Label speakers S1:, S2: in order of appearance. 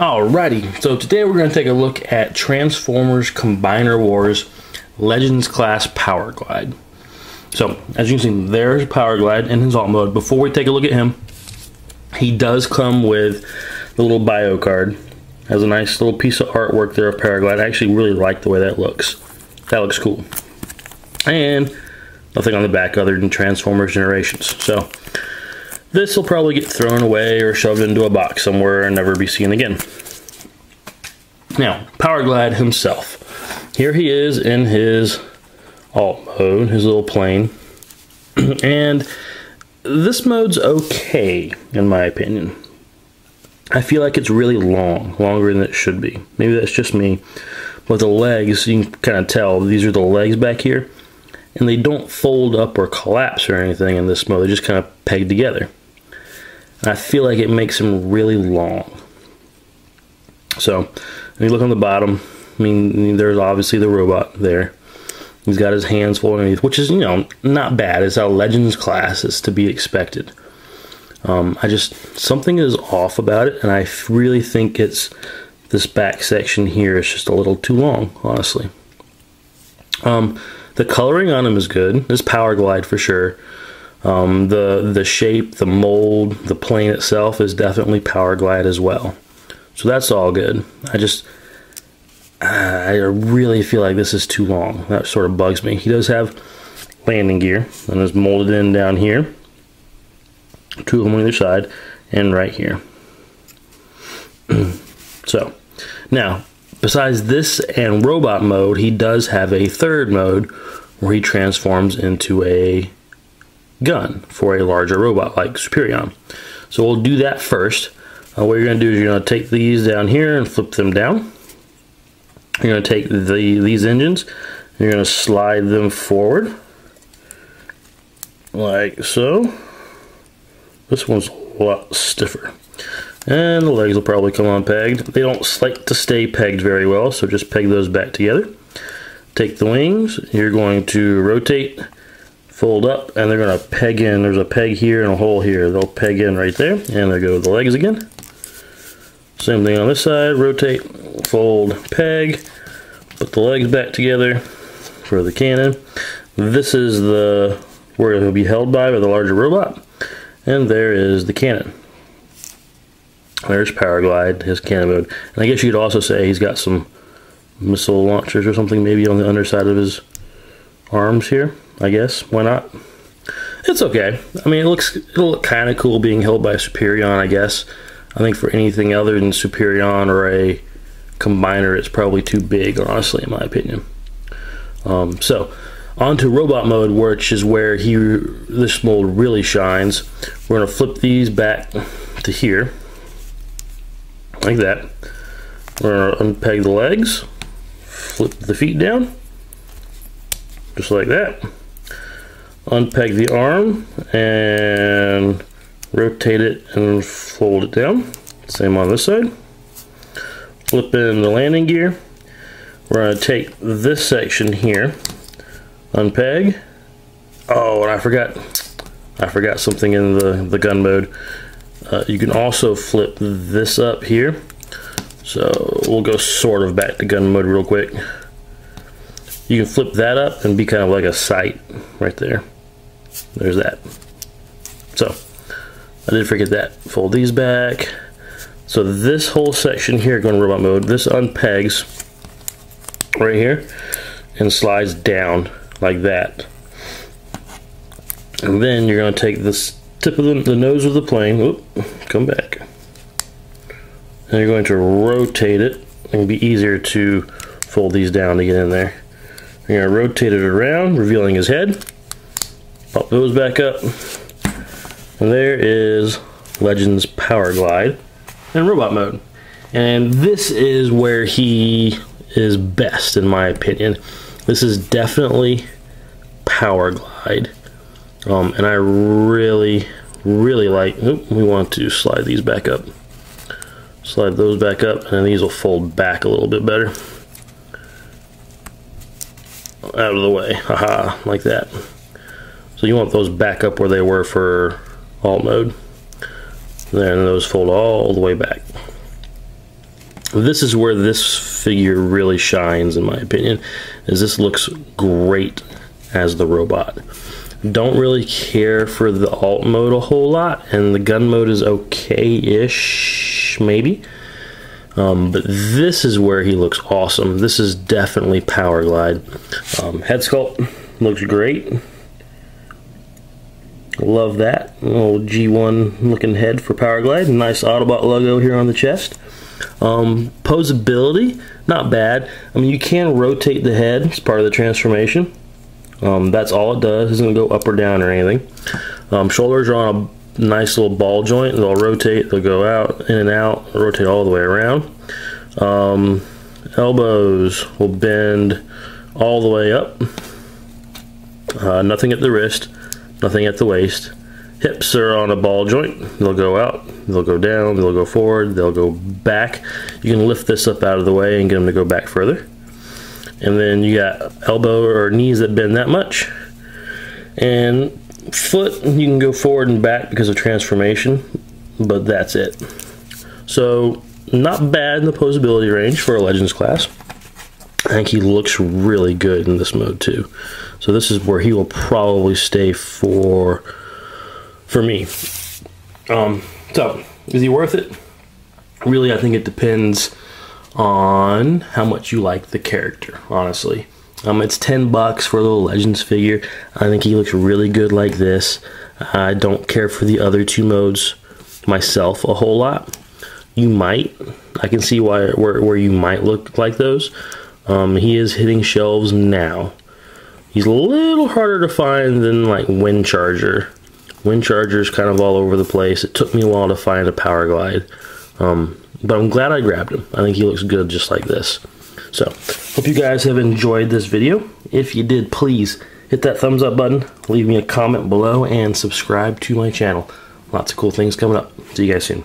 S1: Alrighty, so today we're going to take a look at Transformers Combiner Wars Legends Class Powerglide. So, as you can see, there's Powerglide in his alt mode. Before we take a look at him, he does come with the little bio card. Has a nice little piece of artwork there of Powerglide. I actually really like the way that looks. That looks cool. And nothing on the back other than Transformers Generations. So, this will probably get thrown away or shoved into a box somewhere and never be seen again. Now, Powerglide himself. Here he is in his alt mode, his little plane. And this mode's okay, in my opinion. I feel like it's really long, longer than it should be. Maybe that's just me. But the legs, you can kind of tell, these are the legs back here. And they don't fold up or collapse or anything in this mode. They just kind of peg together. And I feel like it makes him really long. So, when you look on the bottom, I mean, there's obviously the robot there. He's got his hands full underneath, which is, you know, not bad. It's how Legends class is to be expected. Something is off about it, and I really think it's this back section here is just a little too long, honestly. The coloring on him is good. This Powerglide for sure. The shape, the mold, the plane itself is definitely Powerglide as well. So that's all good. I really feel like this is too long. That sort of bugs me. He does have landing gear and is molded in down here. Two of them on either side and right here. So, now, besides this and robot mode, he does have a third mode where he transforms into a gun for a larger robot like Superion. So we'll do that first. What you're going to do is you're going to take these down here and flip them down. You're going to take these engines and you're going to slide them forward like so. This one's a lot stiffer. And the legs will probably come on pegged. They don't like to stay pegged very well, so just peg those back together. Take the wings, you're going to rotate, fold up, and they're going to peg in. There's a peg here and a hole here. They'll peg in right there, and there go the legs again. Same thing on this side, rotate, fold, peg, put the legs back together for the cannon. This is where it'll be held by the larger robot, and there is the cannon. There's Powerglide, his cannon mode. And I guess you could also say he's got some missile launchers or something maybe on the underside of his arms here, I guess. Why not? It's okay. I mean, it'll look kind of cool being held by a Superion, I guess. I think for anything other than Superion or a Combiner, it's probably too big, honestly, in my opinion. So, on to robot mode, which is where this mold really shines. We're going to flip these back to here, like that. We're going to unpeg the legs, flip the feet down, just like that. Unpeg the arm and rotate it and fold it down. Same on this side. Flip in the landing gear. We're going to take this section here, unpeg. Oh, and I forgot something in the gun mode. You can also flip this up here. So we'll go sort of back to gun mode real quick. You can flip that up and be kind of like a sight right there. There's that. So I did forget that. Fold these back. So this whole section here going to robot mode, this unpegs right here and slides down like that. And then you're going to take this tip of the nose of the plane, come back. And you're going to rotate it. It'll be easier to fold these down to get in there. You're going to rotate it around, revealing his head. Pop those back up. And there is Legends Powerglide in robot mode. And this is where he is best, in my opinion. This is definitely Powerglide. And I really like, we want to slide these back up. Slide those back up, and then these will fold back a little bit better. Out of the way, haha, like that. So you want those back up where they were for alt mode. Then those fold all the way back. This is where this figure really shines, in my opinion, is this looks great as the robot. Don't really care for the alt mode a whole lot, and the gun mode is okay-ish, maybe. But this is where he looks awesome. This is definitely Powerglide. Head sculpt looks great. Love that little G1 looking head for Powerglide. Nice Autobot logo here on the chest. Posability, not bad. I mean, you can rotate the head as part of the transformation. That's all it does. It doesn't go up or down or anything. Shoulders are on a nice little ball joint. They'll rotate, they'll go out, in and out, rotate all the way around. Elbows will bend all the way up. Nothing at the wrist, nothing at the waist. Hips are on a ball joint. They'll go out, they'll go down, they'll go forward, they'll go back. You can lift this up out of the way and get them to go back further. And then you got elbow or knees that bend that much. And foot, you can go forward and back because of transformation, but that's it. So not bad in the posability range for a Legends class. I think he looks really good in this mode too. So this is where he will probably stay for me. So is he worth it? Really, I think it depends on how much you like the character, honestly. It's $10 for a little Legends figure. I think he looks really good like this. I don't care for the other two modes myself a whole lot. You might. I can see where you might look like those. He is hitting shelves now. He's a little harder to find than like Wind Charger. Wind Charger is kind of all over the place. It took me a while to find a Powerglide. But I'm glad I grabbed him. I think he looks good just like this. So, hope you guys have enjoyed this video. If you did, please hit that thumbs up button, leave me a comment below, and subscribe to my channel. Lots of cool things coming up. See you guys soon.